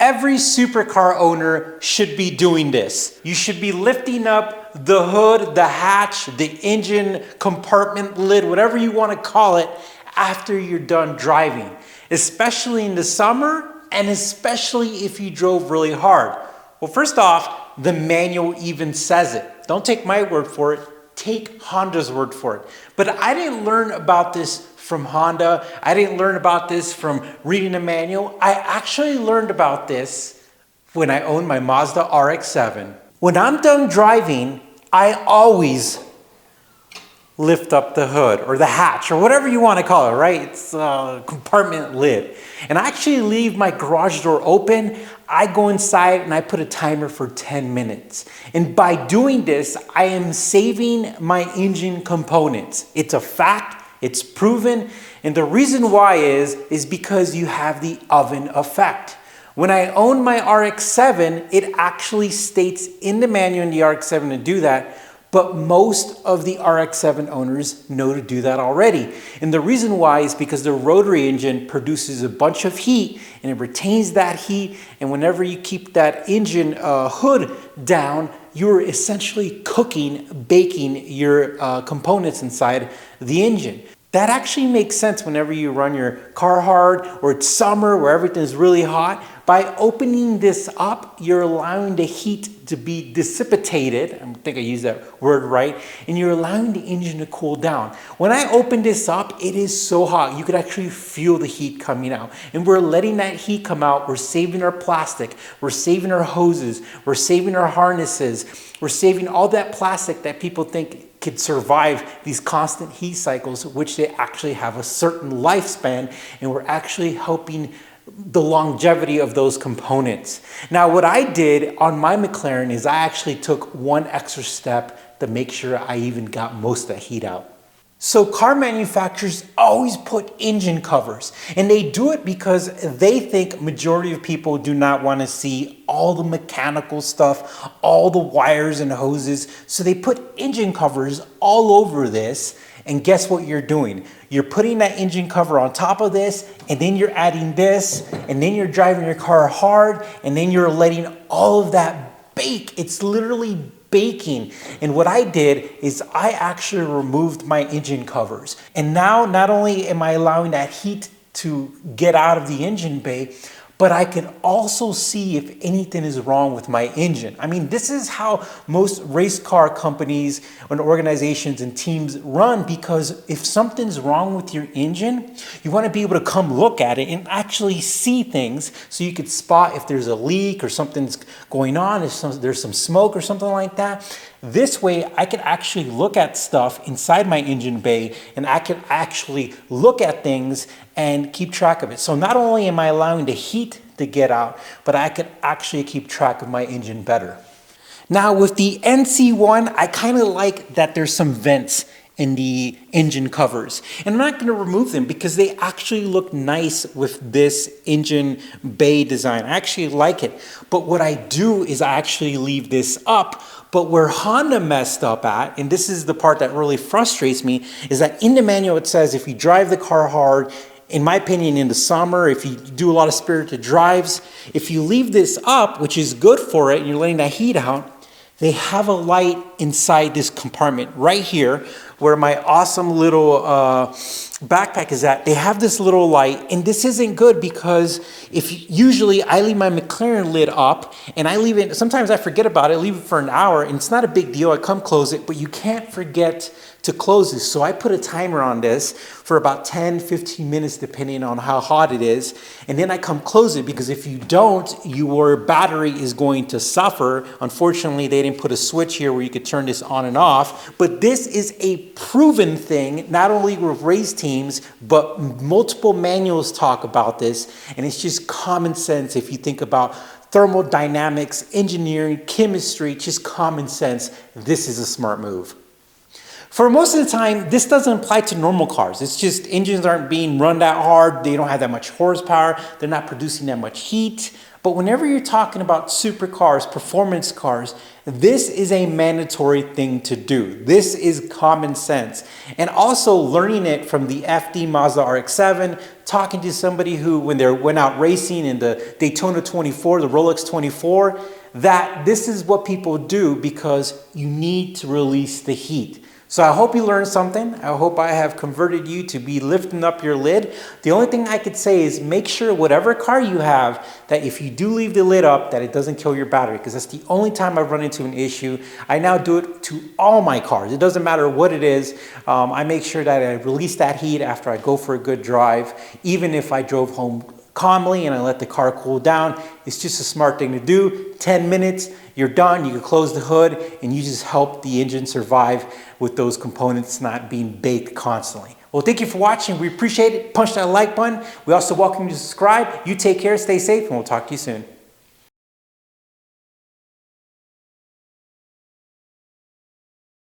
Every supercar owner should be doing this. You should be lifting up the hood, the hatch, the engine compartment lid, whatever you want to call it, after you're done driving, especially in the summer and especially if you drove really hard. Well, first off, the manual even says it. Don't take my word for it, take Honda's word for it. But I didn't learn about this from Honda. I didn't learn about this from reading a manual. I actually learned about this when I owned my Mazda RX-7. When I'm done driving, I always lift up the hood or the hatch or whatever you want to call it, right? It's a compartment lid. And I actually leave my garage door open. I go inside and I put a timer for 10 minutes. And by doing this, I am saving my engine components. It's a fact. It's proven, and the reason why is because you have the oven effect. When I owned my RX-7, it actually states in the manual in the RX-7 to do that, but most of the RX-7 owners know to do that already. And the reason why is because the rotary engine produces a bunch of heat and it retains that heat, and whenever you keep that engine hood down, you're essentially cooking, baking your components inside the engine. That actually makes sense whenever you run your car hard or it's summer where everything's really hot. By opening this up, you're allowing the heat to be dissipated. I think I used that word right. And you're allowing the engine to cool down. When I open this up, it is so hot. You could actually feel the heat coming out. And we're letting that heat come out. We're saving our plastic. We're saving our hoses. We're saving our harnesses. We're saving all that plastic that people think could survive these constant heat cycles, which they actually have a certain lifespan, and we're actually helping the longevity of those components. Now, what I did on my McLaren is I actually took one extra step to make sure I even got most of the heat out. So car manufacturers always put engine covers, and they do it because they think majority of people do not want to see all the mechanical stuff, all the wires and hoses. So they put engine covers all over this, and guess what you're doing? You're putting that engine cover on top of this, and then you're adding this, and then you're driving your car hard, and then you're letting all of that bake. It's literally baking. And what I did is I actually removed my engine covers. And now not only am I allowing that heat to get out of the engine bay, but I can also see if anything is wrong with my engine. I mean, this is how most race car companies and organizations and teams run, because if something's wrong with your engine, you want to be able to come look at it and actually see things so you could spot if there's a leak or something's going on, if there's some smoke or something like that. This way, I can actually look at stuff inside my engine bay, and I can actually look at things and keep track of it. So not only am I allowing the heat to get out, but I can actually keep track of my engine better. Now with the NC1, I kind of like that there's some vents in the engine covers. And I'm not going to remove them because they actually look nice with this engine bay design. I actually like it. But what I do is I actually leave this up. But where Honda messed up at, and this is the part that really frustrates me, is that in the manual it says if you drive the car hard, in my opinion, in the summer, if you do a lot of spirited drives, if you leave this up, which is good for it, and you're letting that heat out, they have a light inside this compartment right here where my awesome little backpack is at. They have this little light, and this isn't good because if usually I leave my McLaren lid up and I leave it, sometimes I forget about it, leave it for an hour, and it's not a big deal. I come close it, but you can't forget to close this. So I put a timer on this for about 10, 15 minutes, depending on how hot it is. And then I come close it, because if you don't, your battery is going to suffer. Unfortunately, they didn't put a switch here where you could turn this on and off. But this is a proven thing, not only with race teams, but multiple manuals talk about this. And it's just common sense if you think about thermodynamics, engineering, chemistry, just common sense. This is a smart move. For most of the time, this doesn't apply to normal cars. It's just engines aren't being run that hard. They don't have that much horsepower. They're not producing that much heat. But whenever you're talking about supercars, performance cars, this is a mandatory thing to do. This is common sense. And also learning it from the FD Mazda RX-7, talking to somebody who, when they went out racing in the Daytona 24, the Rolex 24, that this is what people do because you need to release the heat. So I hope you learned something. I hope I have converted you to be lifting up your lid. The only thing I could say is make sure whatever car you have, that if you do leave the lid up, that it doesn't kill your battery, because that's the only time I've run into an issue. I now do it to all my cars. It doesn't matter what it is. I make sure that I release that heat after I go for a good drive, even if I drove home calmly and I let the car cool down. It's just a smart thing to do. 10 minutes, you're done. You can close the hood and you just help the engine survive with those components not being baked constantly. Well, thank you for watching. We appreciate it. Punch that like button. We also welcome you to subscribe. You take care, stay safe, and we'll talk to you soon.